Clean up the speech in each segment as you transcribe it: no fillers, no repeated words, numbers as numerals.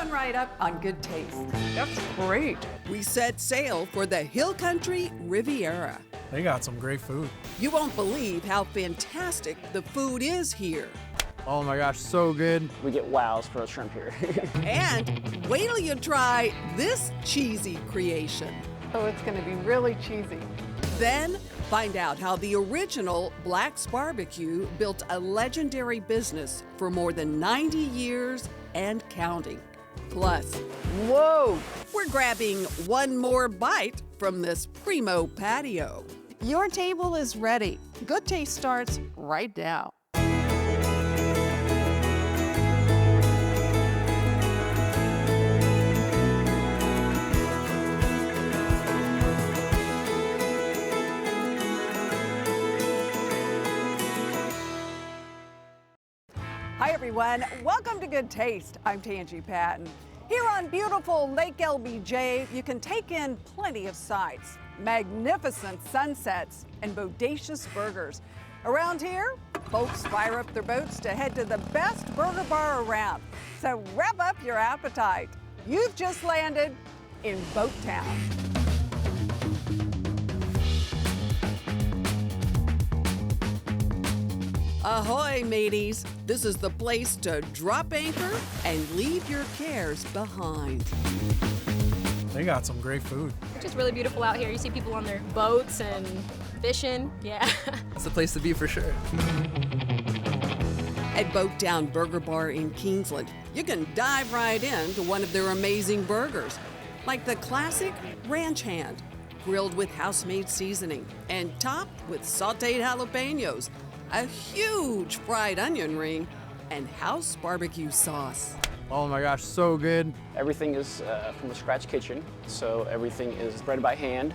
Coming right up on Goodtaste. That's great. We set sail for the Hill Country Riviera. They got some great food. You won't believe how fantastic the food is here. Oh my gosh, so good. We get wows for a shrimp here. And wait till you try this cheesy creation. Oh, it's going to be really cheesy. Then find out how the original Black's Barbecue built a legendary business for more than 90 years and counting. Plus, Whoa! we're grabbing one more bite from this primo patio. Your table is ready. Goodtaste starts right now. Hi everyone, welcome to Goodtaste. I'm Tangi Patton. Here on beautiful Lake LBJ, you can take in plenty of sights, magnificent sunsets, and bodacious burgers. Around here, folks fire up their boats to head to the best burger bar around. So rev up your appetite. You've just landed in Boat Town. Ahoy, mateys! This is the place to drop anchor and leave your cares behind. They got some great food. It's just really beautiful out here. You see people on their boats and fishing. Yeah. It's the place to be for sure. At Boat Town Burger Bar in Kingsland, you can dive right into one of their amazing burgers, like the classic ranch hand, grilled with house-made seasoning and topped with sautéed jalapeños, a huge fried onion ring, and house barbecue sauce. Oh my gosh, so good. Everything is from a scratch kitchen, so everything is breaded by hand.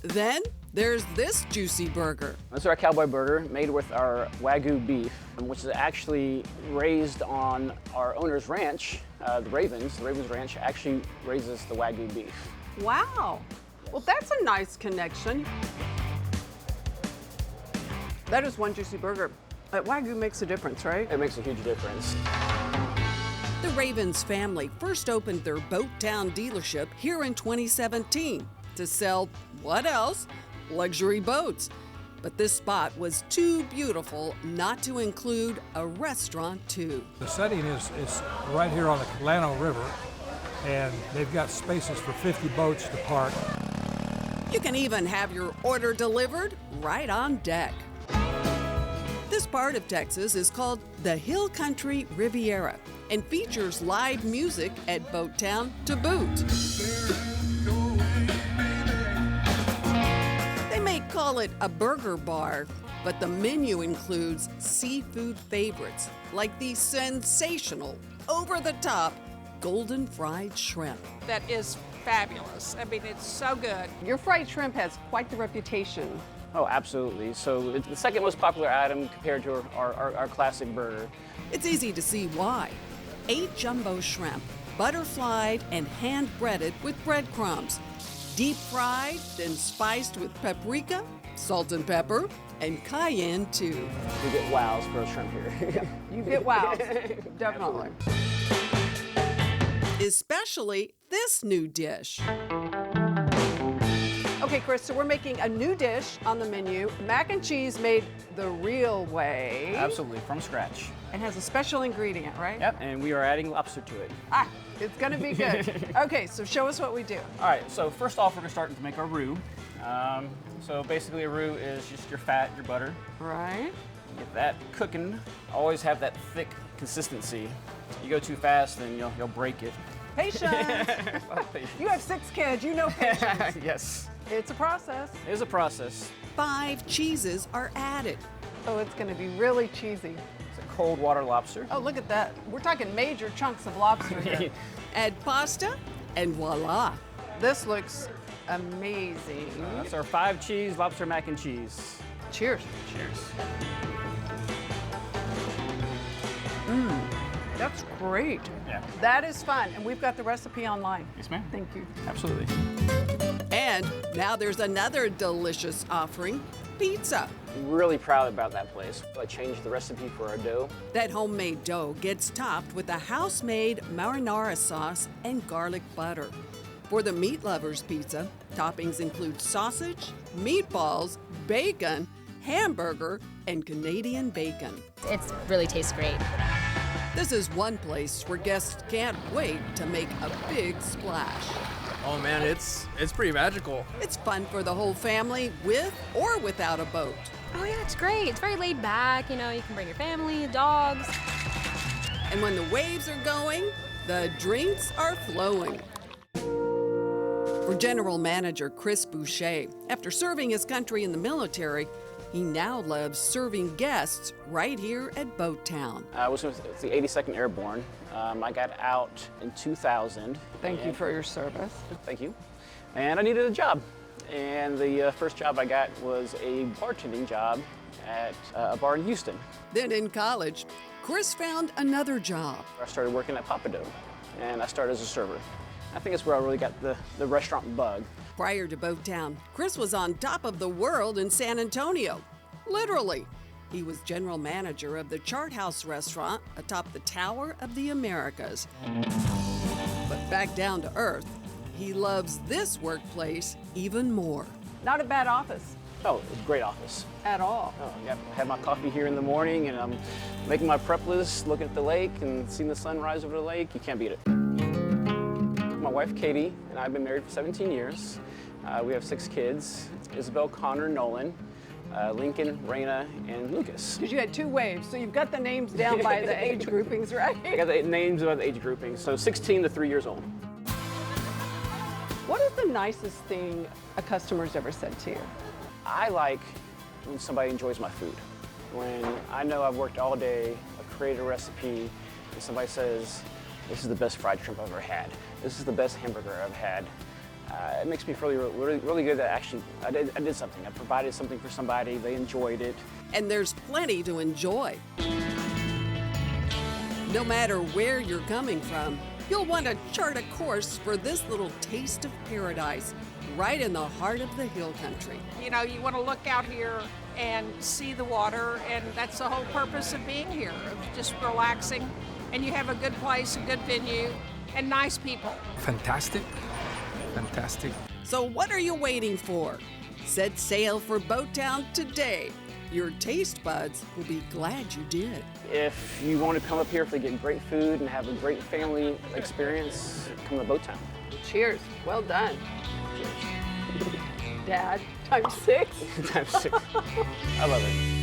Then there's this juicy burger. This is our cowboy burger made with our Wagyu beef, which is actually raised on our owner's ranch, the Ravens. The Ravens Ranch actually raises the Wagyu beef. Wow. Well, that's a nice connection. That is one juicy burger. That Wagyu makes a difference, right? It makes a huge difference. The Ravens family first opened their Boat Town dealership here in 2017 to sell, what else? Luxury boats. But this spot was too beautiful not to include a restaurant too. The setting is right here on the Colano River, and they've got spaces for 50 boats to park. You can even have your order delivered right on deck. This part of Texas is called the Hill Country Riviera and features live music at Boat Town to boot. They may call it a burger bar, but the menu includes seafood favorites like the sensational, over-the-top golden fried shrimp. That is fabulous. I mean, it's so good. Your fried shrimp has quite the reputation. Oh, absolutely. So it's the second most popular item compared to our classic burger. It's easy to see why. 8 jumbo shrimp, butterflied and hand-breaded with breadcrumbs, deep-fried, then spiced with paprika, salt and pepper, and cayenne too. We get wows for a shrimp here. You get wow. Definitely. Especially this new dish. Okay, Chris, so we're making a new dish on the menu, mac and cheese made the real way. Absolutely, from scratch. It has a special ingredient, right? Yep, and we are adding lobster to it. Ah, it's gonna be good. Okay, so show us what we do. All right, so first off, we're gonna start to make our roux. So basically a roux is just your fat, your butter. Right. Get that cooking. Always have that thick consistency. You go too fast, then you'll break it. Patience. You have 6 kids, you know patience. Yes. It's a process. It is a process. 5 cheeses are added. Oh, it's gonna be really cheesy. It's a cold water lobster. Oh, look at that. We're talking major chunks of lobster here. Add pasta, and voila. This looks amazing. That's our 5 cheese lobster mac and cheese. Cheers. Cheers. That's great. Yeah. That is fun, and we've got the recipe online. Yes, ma'am. Thank you. Absolutely. And now there's another delicious offering, pizza. Really proud about that place. I changed the recipe for our dough. That homemade dough gets topped with a house-made marinara sauce and garlic butter. For the meat lovers pizza, toppings include sausage, meatballs, bacon, hamburger, and Canadian bacon. It really tastes great. This is one place where guests can't wait to make a big splash. Oh man, it's pretty magical. It's fun for the whole family, with or without a boat. Oh yeah, it's great. It's very laid back. You know, you can bring your family, dogs. And when the waves are going, the drinks are flowing. For General Manager Chris Boucher, after serving his country in the military, he now loves serving guests right here at Boat Town. I was with the 82nd Airborne. I got out in 2000. Thank you for your service. Thank you. And I needed a job. And the first job I got was a bartending job at a bar in Houston. Then in college, Chris found another job. I started working at Papado, and I started as a server. I think that's where I really got the restaurant bug. Prior to Boat Town, Chris was on top of the world in San Antonio. Literally. He was general manager of the Chart House restaurant atop the Tower of the Americas. But back down to earth, he loves this workplace even more. Not a bad office Oh, it's a great office. at all. Oh, I have my coffee here in the morning, and I'm making my prep list, looking at the lake and seeing the sun rise over the lake. You can't beat it. My wife, Katie, and I have been married for 17 years. We have 6 kids, Isabel, Connor, Nolan, Lincoln, Raina, and Lucas. Because you had 2 waves, so you've got the names down by the age groupings, right? I got the names of the age grouping, so 16 to 3 years old. What is the nicest thing a customer's ever said to you? I like when somebody enjoys my food. When I know I've worked all day, I've created a recipe, and somebody says, this is the best fried shrimp I've ever had. This is the best hamburger I've had. It makes me feel really good that actually I did something. I provided something for somebody, they enjoyed it. And there's plenty to enjoy. No matter where you're coming from, you'll want to chart a course for this little taste of paradise right in the heart of the hill country. You know, you want to look out here and see the water, and that's the whole purpose of being here, of just relaxing. And you have a good place, a good venue, and nice people. Fantastic. Fantastic. So what are you waiting for? Set sail for Boat Town today. Your taste buds will be glad you did. If you want to come up here to get great food and have a great family experience, come to Boat Town. Cheers. Well done. Dad, times 6. Times 6. I love it.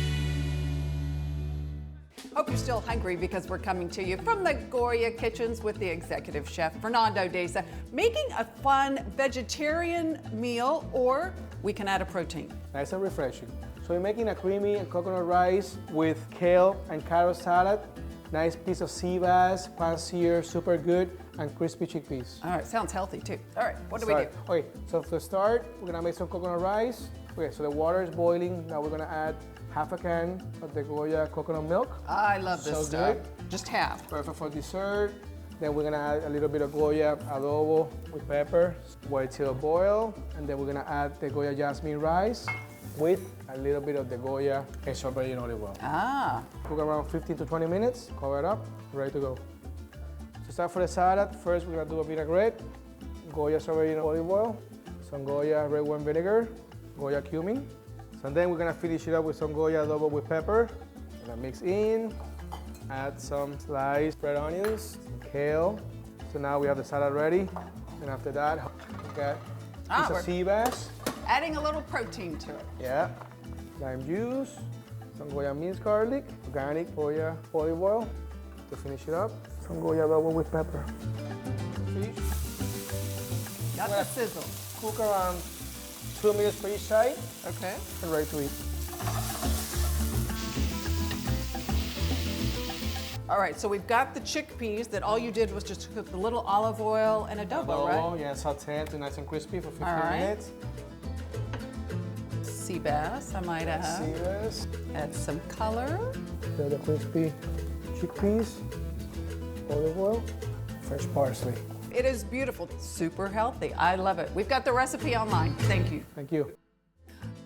Hope you're still hungry because we're coming to you from the Goya Kitchens with the executive chef, Fernando Deza, making a fun vegetarian meal, or we can add a protein. Nice and refreshing. So we're making a creamy coconut rice with kale and carrot salad, nice piece of sea bass, pan-seared, super good, and crispy chickpeas. All right, sounds healthy too. All right, what do we do? Okay, so to start, we're gonna make some coconut rice. Okay, so the water is boiling. Now we're gonna add half a can of the Goya coconut milk. I love this So stuff. good. Just half. Perfect for dessert. Then we're gonna add a little bit of Goya adobo with pepper, wait till boil, and then we're gonna add the Goya jasmine rice with a little bit of the Goya extra virgin olive oil. Ah, Cook around 15 to 20 minutes, cover it up, ready to go. To start for the salad, first we're gonna do a vinaigrette, Goya extra virgin olive oil, some Goya red wine vinegar, Goya cumin. So then we're gonna finish it up with some Goya adobo with pepper. We're gonna mix in, add some sliced red onions, kale. So now we have the salad ready. And after that, we got a piece we're- of sea bass. adding a little protein to it. Yeah. Lime juice, some Goya minced garlic, organic Goya olive oil to finish it up. Some Goya adobo with pepper. Fish. Got the sizzle. Cook around 2 minutes for each side Okay. and ready to eat. All right, so we've got the chickpeas that all you did was just cook a little olive oil and adobo, right? Yeah, saute until nice and crispy for 15 All right. minutes. Sea bass, I might add. See this? Add some color. Then the crispy chickpeas, olive oil, fresh parsley. It is beautiful, super healthy. I love it. We've got the recipe online. Thank you. Thank you.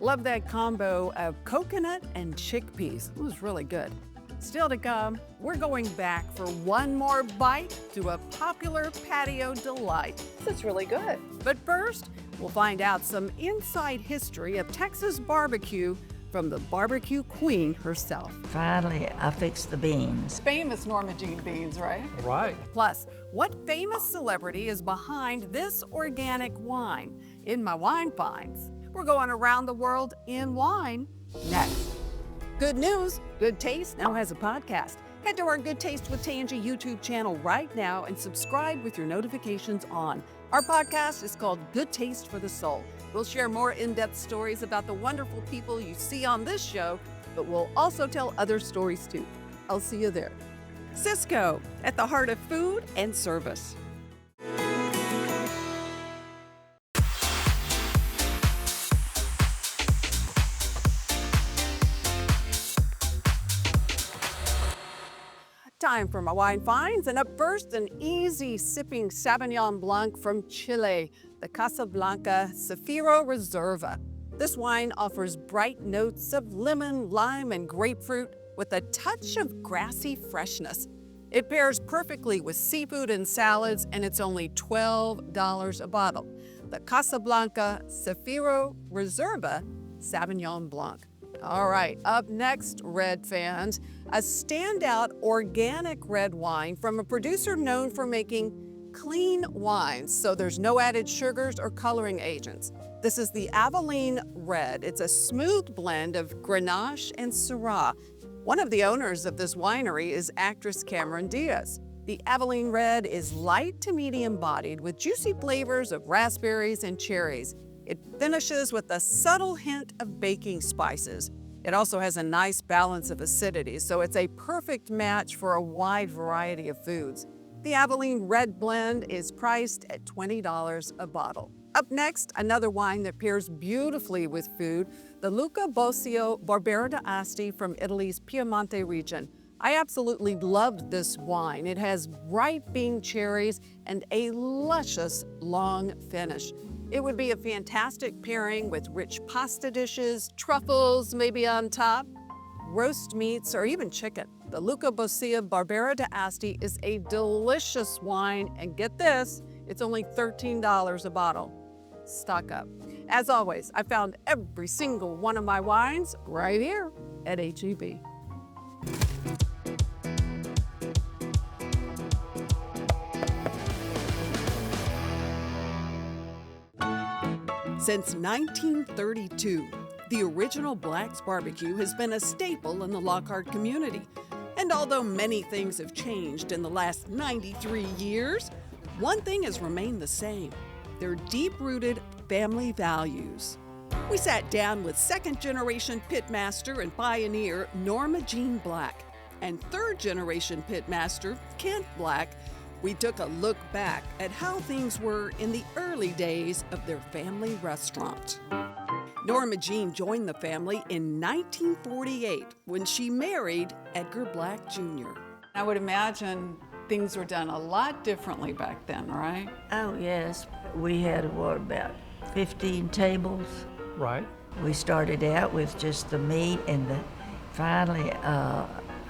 Love that combo of coconut and chickpeas. It was really good. Still to come, we're going back for one more bite to a popular patio delight. This is really good. But first, we'll find out some inside history of Texas barbecue from the barbecue queen herself. Finally, I fixed the beans. Famous Norma Jean beans, right? Right. Plus, what famous celebrity is behind this organic wine? In my wine finds, we're going around the world in wine next. Good news, Good Taste now has a podcast. Head to our Good Taste with Tangi YouTube channel right now and subscribe with your notifications on. Our podcast is called Good Taste for the Soul. We'll share more in-depth stories about the wonderful people you see on this show, but we'll also tell other stories too. I'll see you there. Cisco, at the heart of food and service. Time for my wine finds, and up first, an easy sipping Sauvignon Blanc from Chile, the Casablanca Zafiro Reserva. This wine offers bright notes of lemon, lime, and grapefruit with a touch of grassy freshness. It pairs perfectly with seafood and salads, and it's only $12 a bottle. The Casablanca Zafiro Reserva Sauvignon Blanc. All right, up next, red fans, a standout organic red wine from a producer known for making clean wines, so there's no added sugars or coloring agents. This is the Aveline Red. It's a smooth blend of Grenache and Syrah. One of the owners of this winery is actress Cameron Diaz. The Aveline Red is light to medium bodied with juicy flavors of raspberries and cherries. It finishes with a subtle hint of baking spices. It also has a nice balance of acidity, so it's a perfect match for a wide variety of foods. The Aveline Red Blend is priced at $20 a bottle. Up next, another wine that pairs beautifully with food, the Luca Bosio Barbera d'Asti from Italy's Piemonte region. I absolutely loved this wine. It has ripe bean cherries and a luscious long finish. It would be a fantastic pairing with rich pasta dishes, truffles maybe on top, roast meats, or even chicken. The Luca Bosio Barbera d'Asti is a delicious wine, and get this, it's only $13 a bottle. Stock up. As always, I found every single one of my wines right here at HEB. Since 1932, the original Black's Barbecue has been a staple in the Lockhart community. And although many things have changed in the last 93 years, one thing has remained the same: their deep-rooted family values. We sat down with second-generation pitmaster and pioneer Norma Jean Black and third-generation pitmaster Kent Black. We took a look back at how things were in the early days of their family restaurant. Norma Jean joined the family in 1948 when she married Edgar Black Jr. I would imagine things were done a lot differently back then, right? Oh, yes. We had, about 15 tables? Right. We started out with just the meat, and finally,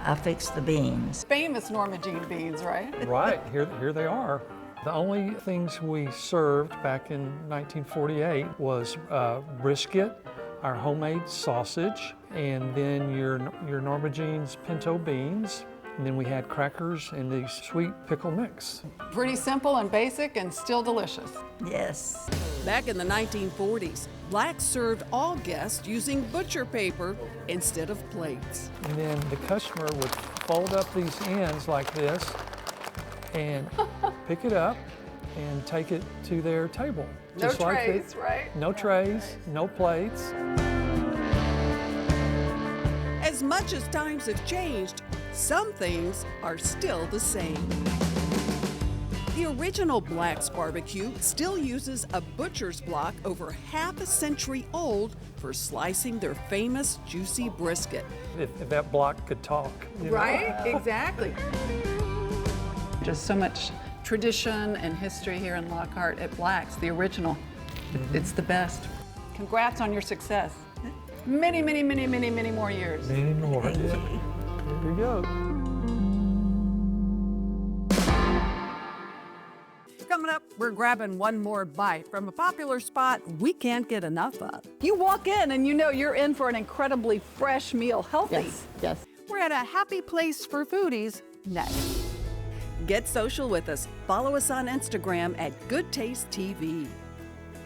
I fixed the beans. Famous Norma Jean beans, right? Right, here they are. The only things we served back in 1948 was brisket, our homemade sausage, and then your Norma Jean's pinto beans. And then we had crackers and the sweet pickle mix. Pretty simple and basic and still delicious. Yes. Back in the 1940s, Black served all guests using butcher paper instead of plates. And then the customer would fold up these ends like this and pick it up and take it to their table. No trays, right? No trays, no plates. As much as times have changed, some things are still the same. The original Black's Barbecue still uses a butcher's block over half a century old for slicing their famous juicy brisket. If that block could talk. Right? Exactly. Just so much tradition and history here in Lockhart at Black's, the original. It's the best. Congrats on your success. many, many, many, many, many more years. Many more, yeah. Here we go. Coming up, we're grabbing one more bite from a popular spot we can't get enough of. You walk in and you know you're in for an incredibly fresh meal, healthy. Yes. We're at a happy place for foodies next. Get social with us. Follow us on Instagram at Goodtaste TV.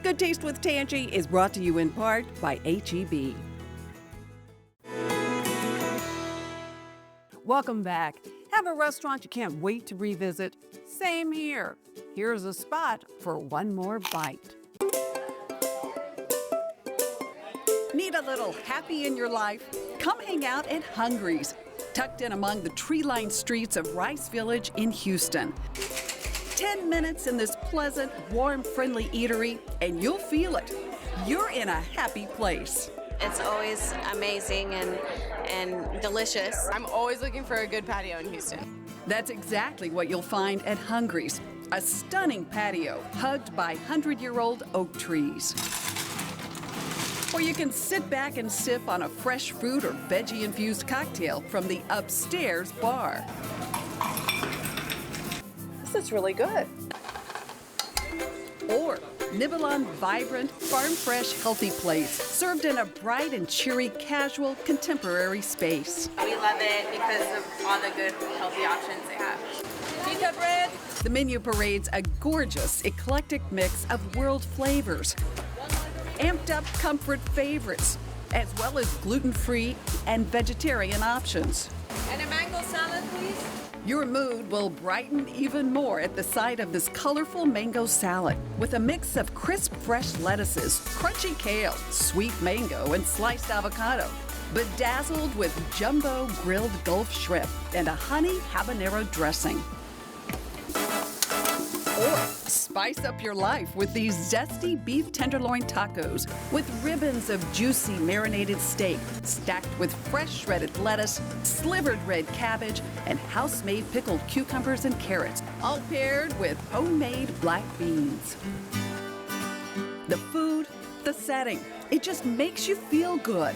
Good Taste with Tangi is brought to you in part by HEB. Welcome back. Have a restaurant you can't wait to revisit? Same here. Here's a spot for one more bite. Need a little happy in your life? Come hang out at Hungry's, tucked in among the tree-lined streets of Rice Village in Houston. 10 minutes in this pleasant, warm, friendly eatery, and you'll feel it. You're in a happy place. It's always amazing and delicious. I'm always looking for a good patio in Houston. That's exactly what you'll find at Hungry's. A stunning patio hugged by 100-year-old oak trees. Or you can sit back and sip on a fresh fruit or veggie-infused cocktail from the upstairs bar. This is really good. Or nibble on vibrant, farm-fresh, healthy plates, served in a bright and cheery, casual, contemporary space. We love it because of all the good, healthy options they have. Pita bread. The menu parades a gorgeous, eclectic mix of world flavors. Amped up comfort favorites, as well as gluten-free and vegetarian options. And a mango salad, please. Your mood will brighten even more at the sight of this colorful mango salad with a mix of crisp, fresh lettuces, crunchy kale, sweet mango, and sliced avocado, bedazzled with jumbo grilled Gulf shrimp and a honey habanero dressing. Or spice up your life with these zesty beef tenderloin tacos with ribbons of juicy marinated steak stacked with fresh shredded lettuce, slivered red cabbage, and house-made pickled cucumbers and carrots, all paired with homemade black beans. The food, the setting, it just makes you feel good.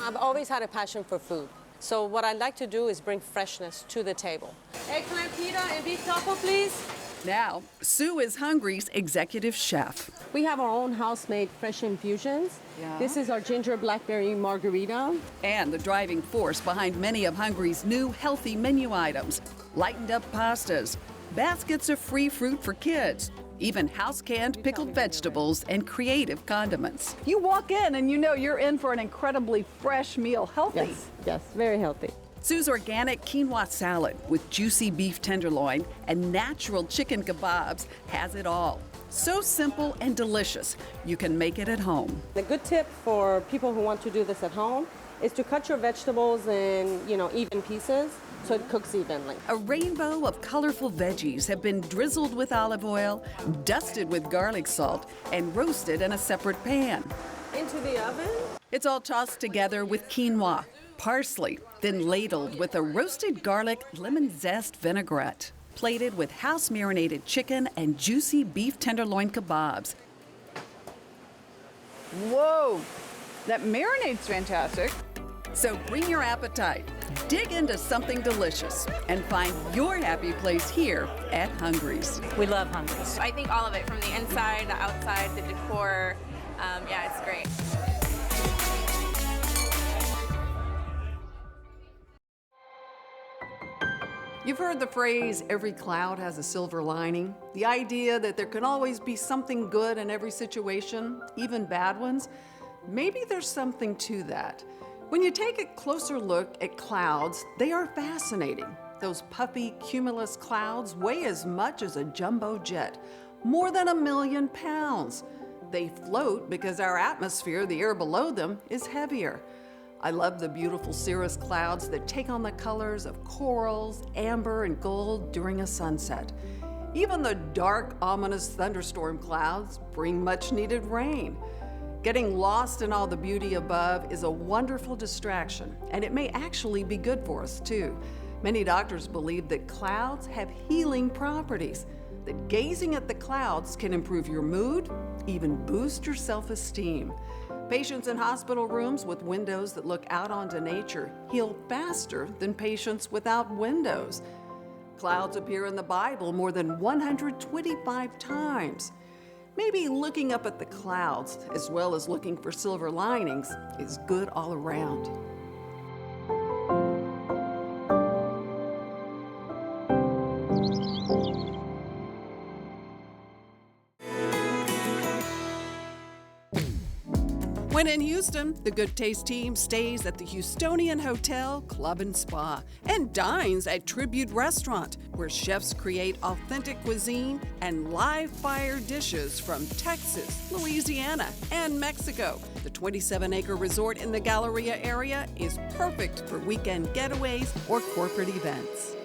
I've always had a passion for food. So what I like to do is bring freshness to the table. Eggplant pita and beef taco, please. Now, Sue is Hungry's executive chef. We have our own house-made fresh infusions. Yeah. This is our ginger blackberry margarita. And the driving force behind many of Hungry's new healthy menu items. Lightened up pastas, baskets of free fruit for kids, even house-canned pickled vegetables and creative condiments. You walk in and you know you're in for an incredibly fresh meal, healthy. Yes, very healthy. Sue's organic quinoa salad with juicy beef tenderloin and natural chicken kebabs has it all. So simple and delicious, you can make it at home. The good tip for people who want to do this at home is to cut your vegetables in, even pieces so it cooks evenly. A rainbow of colorful veggies have been drizzled with olive oil, dusted with garlic salt, and roasted in a separate pan. Into the oven. It's all tossed together with quinoa, parsley, then ladled with a roasted garlic lemon zest vinaigrette, plated with house-marinated chicken and juicy beef tenderloin kebabs. Whoa, that marinade's fantastic. So bring your appetite, dig into something delicious, and find your happy place here at Hungry's. We love Hungry's. I think all of it, from the inside, the outside, the decor. Yeah, it's great. You've heard the phrase, every cloud has a silver lining. The idea that there can always be something good in every situation, even bad ones. Maybe there's something to that. When you take a closer look at clouds, they are fascinating. Those puffy cumulus clouds weigh as much as a jumbo jet, more than 1 million pounds. They float because our atmosphere, the air below them, is heavier. I love the beautiful cirrus clouds that take on the colors of corals, amber, and gold during a sunset. Even the dark, ominous thunderstorm clouds bring much-needed rain. Getting lost in all the beauty above is a wonderful distraction, and it may actually be good for us, too. Many doctors believe that clouds have healing properties, that gazing at the clouds can improve your mood, even boost your self-esteem. Patients in hospital rooms with windows that look out onto nature heal faster than patients without windows. Clouds appear in the Bible more than 125 times. Maybe looking up at the clouds, as well as looking for silver linings, is good all around. When in Houston, the Good Taste team stays at the Houstonian Hotel, Club and Spa and dines at Tribute Restaurant, where chefs create authentic cuisine and live fire dishes from Texas, Louisiana, and Mexico. The 27-acre resort in the Galleria area is perfect for weekend getaways or corporate events.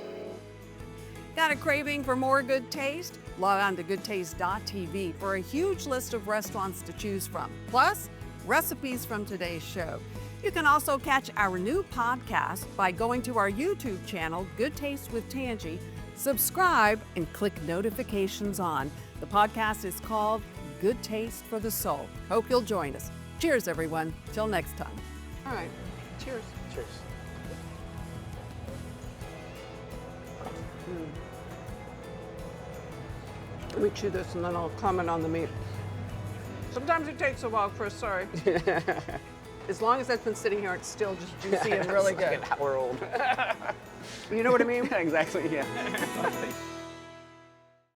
Got a craving for more good taste? Log on to goodtaste.tv for a huge list of restaurants to choose from. Plus, recipes from today's show. You can also catch our new podcast by going to our YouTube channel, Good Taste with Tangi, subscribe, and click notifications on. The podcast is called Good Taste for the Soul. Hope you'll join us. Cheers, everyone. Till next time. All right. Cheers. Cheers. Let me chew this and then I'll comment on the meat. Sometimes it takes a while, Chris, sorry. As long as that's been sitting here, it's still just juicy and really it's like good. an hour old. You know what I mean? Exactly, yeah.